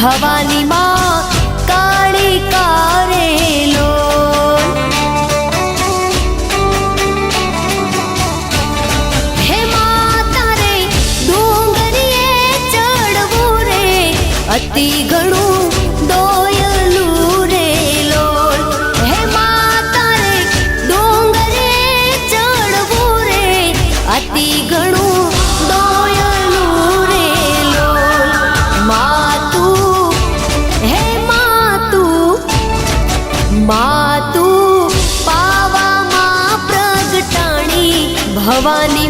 ભવાની માં કાળી કારેલો હે માતા રે ડુંગરીએ ચડવું રે અતિ ઘણું દોયલું રે લોલ હે માતા રે ડુંગરે ચડવું રે અતિ ઘણું દોયલું રે લોલ માતું હે માતું પાવામાં પ્રગટાણી ભવાની